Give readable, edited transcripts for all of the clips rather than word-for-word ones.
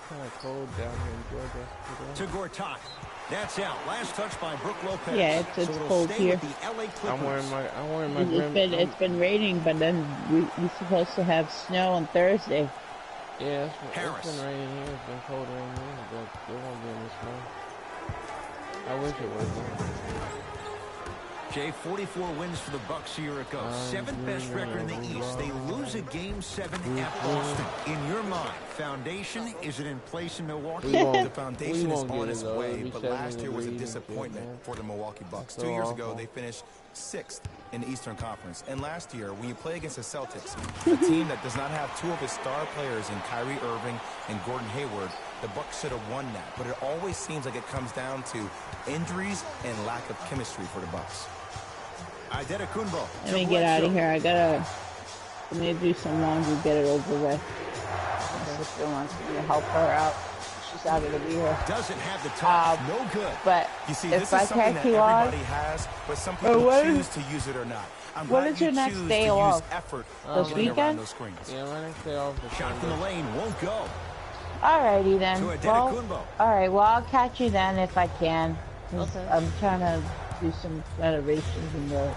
kind of cold down here in Georgia. To Gortat. That's out. Last touch by Brooke Lopez. Yeah, it's so cold here. The LA I'm wearing my it's been raining, but then we're supposed to have snow on Thursday. Yeah, it's been raining here. It's been cold rain here, but there won't be any snow. I wish it was. Jay, 44 wins for the Bucks a year ago. Seventh best record in the East. They lose a Game 7 at Boston. In your mind, foundation, is it in place in Milwaukee? The foundation is on its way, but last year was a disappointment for the Milwaukee Bucks. 2 years ago, they finished 6th in the Eastern Conference. And last year, when you play against the Celtics, a team that does not have 2 of its star players in Kyrie Irving and Gordon Hayward, the Bucks should have won that. But it always seems like it comes down to injuries and lack of chemistry for the Bucks. Let me get out of here. Let me do some laundry, get it over with. My sister wants me to help her out. She's out of the here. Doesn't have the touch. No good. But you see, if this I is something that everybody has, but some people choose to use it or not. What is your next day off? This weekend? Yeah, my next day off. Shot from the lane won't go. Alrighty then. Alright, well I'll catch you then if I can. Okay. I'm trying to do some renovations in the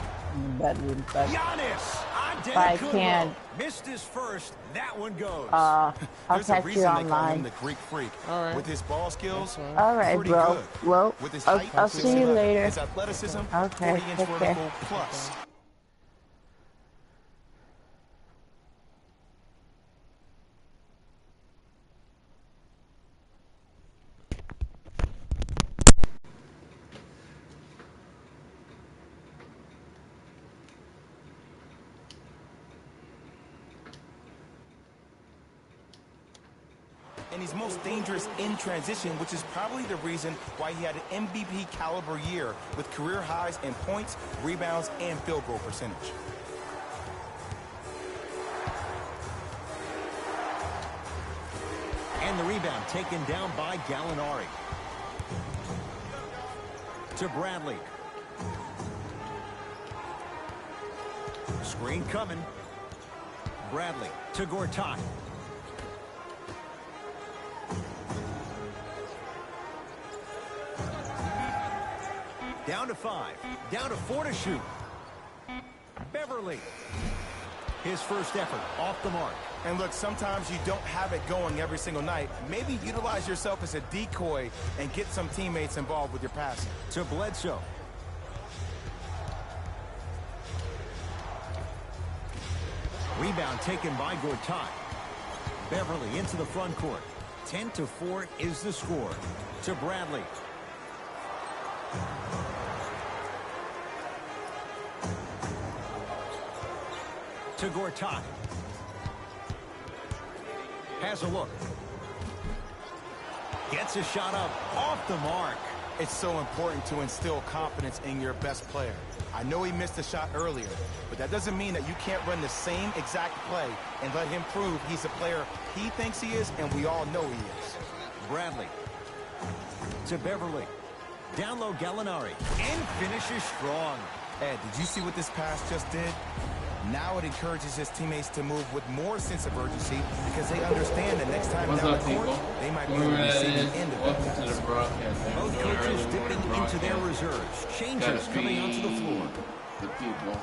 bedroom. But if I can, missed his first. That one goes. I'll catch you online. They call him the Greek Freak. All right. With his ball skills, alright, bro. good. Well, With his I'll see you later. His athleticism, okay, 40-inch vertical plus. And he's most dangerous in transition, which is probably the reason why he had an MVP caliber year with career highs in points, rebounds, and field goal percentage. And the rebound taken down by Gallinari. To Bradley. Screen coming. Bradley to Gortat. Down to 5. Down to 4 to shoot. Beverley. His first effort off the mark. And look, sometimes you don't have it going every single night. Maybe utilize yourself as a decoy and get some teammates involved with your passing. To Bledsoe. Rebound taken by Gortat. Beverley into the front court. 10-4 is the score. To Bradley. To Gortat. Has a look. Gets a shot up off the mark. It's so important to instill confidence in your best player. I know he missed a shot earlier, but that doesn't mean that you can't run the same exact play and let him prove he's the player he thinks he is, and we all know he is. Bradley. To Beverley. Down low, Gallinari. And finishes strong. Ed, did you see what this pass just did? Now it encourages his teammates to move with more sense of urgency because they understand that next time down the court, they might be on the receiving end of it. Both coaches dipping into their reserves. Changes coming onto the floor. The people.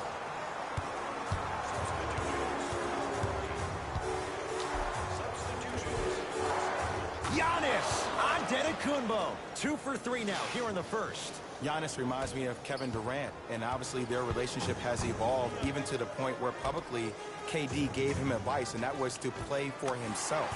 Giannis Antetokounmpo. 2 for 3 now here in the first. Giannis reminds me of Kevin Durant, and obviously their relationship has evolved even to the point where publicly KD gave him advice, and that was to play for himself.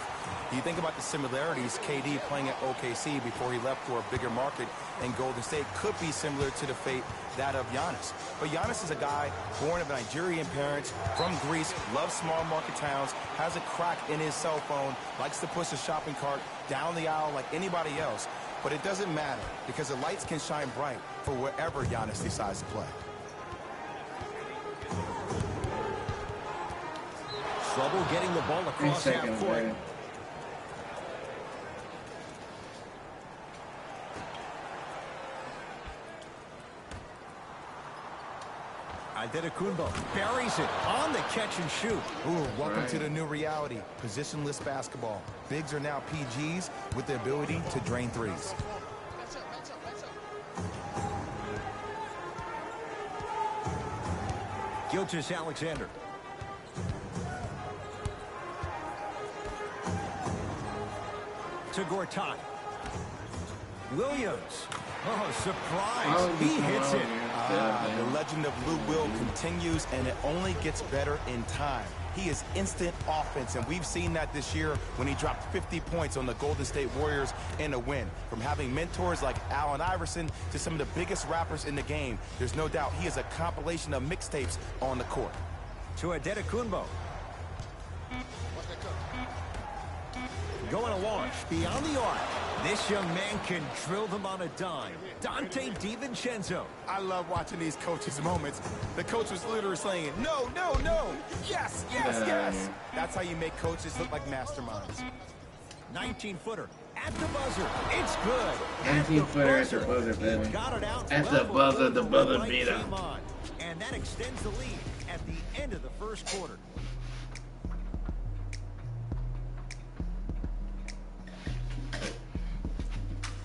You think about the similarities, KD playing at OKC before he left for a bigger market in Golden State could be similar to the fate that of Giannis. But Giannis is a guy born of Nigerian parents, from Greece, loves small market towns, has a crack in his cell phone, likes to push a shopping cart down the aisle like anybody else. But it doesn't matter because the lights can shine bright for wherever Giannis decides to play. Trouble getting the ball across half court. Antetokounmpo buries it on the catch and shoot. Ooh, welcome to the new reality. Positionless basketball. Bigs are now PGs with the ability to drain threes. Gilgeous-Alexander. To Gortat. Williams. Oh, surprise. He hits it. The legend of Lou Will continues, and it only gets better in time. He is instant offense, and we've seen that this year when he dropped 50 points on the Golden State Warriors in a win. From having mentors like Allen Iverson to some of the biggest rappers in the game, there's no doubt he is a compilation of mixtapes on the court. To Antetokounmpo. Going to launch beyond the arc. This young man can drill them on a dime. Dante Vincenzo. I love watching these coaches' moments. The coach was literally saying, no, no, no, yes, yes, yes. That's how you make coaches look like masterminds. 19-footer at the buzzer. It's good. 19-footer at the buzzer, baby. Got it out. At the buzzer beat him. And that extends the lead at the end of the first quarter.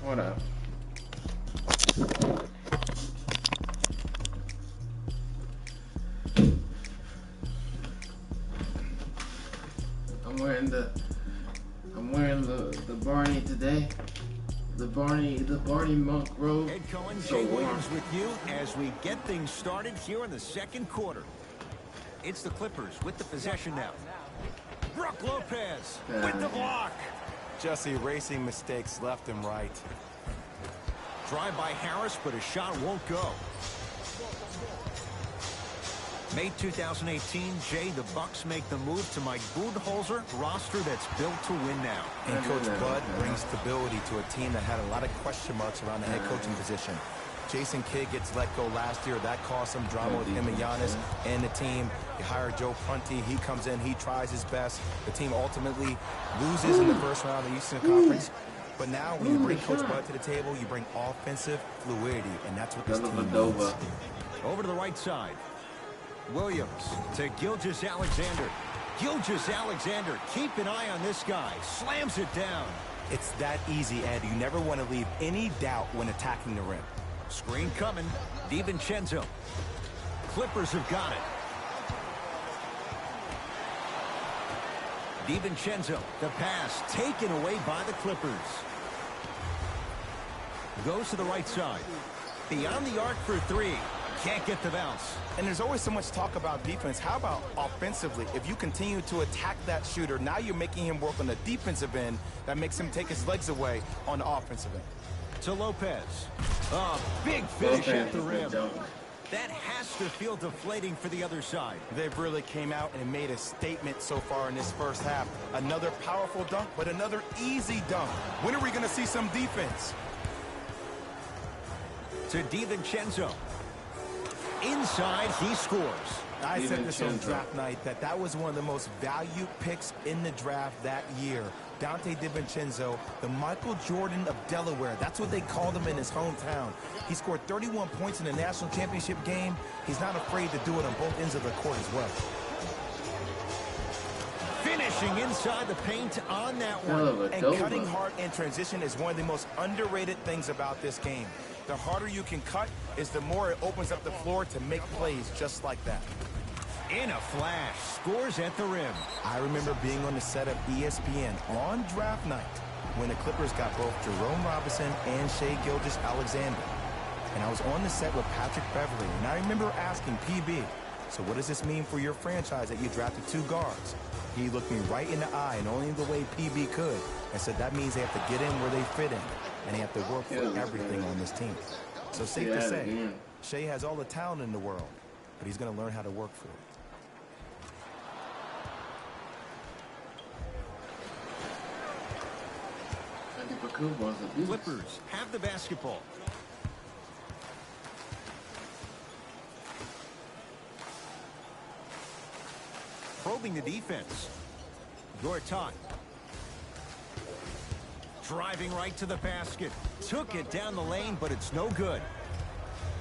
What up? I'm wearing the Barney today. The Barney monk robe. Head Cohen, Jay Williams with you as we get things started here in the second quarter. It's the Clippers with the possession now. Brook Lopez with the block. Just erasing mistakes left and right. Drive by Harris, but a shot won't go. May 2018, Jay, the Bucks make the move to Mike Budenholzer roster that's built to win now. And Coach Bud brings stability to a team that had a lot of question marks around the head coaching position. Jason Kidd gets let go last year. That caused some drama with him and Giannis and the team. You hire Joe Prunty. He comes in. He tries his best. The team ultimately loses in the first round of the Eastern Conference. But now when you bring Coach Bud to the table, you bring offensive fluidity, and that's what this team needs. Over to the right side. Williams to Gilgeous-Alexander. Gilgeous-Alexander, keep an eye on this guy. Slams it down. It's that easy, Ed. You never want to leave any doubt when attacking the rim. Screen coming. DiVincenzo. Clippers have got it. DiVincenzo. The pass taken away by the Clippers. Goes to the right side. Beyond the arc for three. Can't get the bounce. And there's always so much talk about defense. How about offensively? If you continue to attack that shooter, now you're making him work on the defensive end. That makes him take his legs away on the offensive end. To Lopez. Oh, big finish at the rim. That has to feel deflating for the other side. They've really came out and made a statement so far in this first half. Another powerful dunk, but another easy dunk. When are we going to see some defense? To DiVincenzo. Inside, he scores. I said this on draft night that was one of the most valued picks in the draft that year. Dante Vincenzo, the Michael Jordan of Delaware. That's what they called him in his hometown. He scored 31 points in the national championship game. He's not afraid to do it on both ends of the court as well. Finishing inside the paint on that one. And cutting hard in transition is one of the most underrated things about this game. The harder you can cut is the more it opens up the floor to make plays just like that. In a flash, scores at the rim. I remember being on the set of ESPN on draft night when the Clippers got both Jerome Robinson and Shai Gilgeous-Alexander. And I was on the set with Patrick Beverley, and I remember asking PB, so what does this mean for your franchise that you drafted two guards? He looked me right in the eye, and only the way PB could, and said that means they have to get in where they fit in, and they have to work for everything on this team. So safe to say, Shai has all the talent in the world, but he's going to learn how to work for it. Clippers have the basketball. Probing the defense. Gortat. Driving right to the basket. Took it down the lane, but it's no good.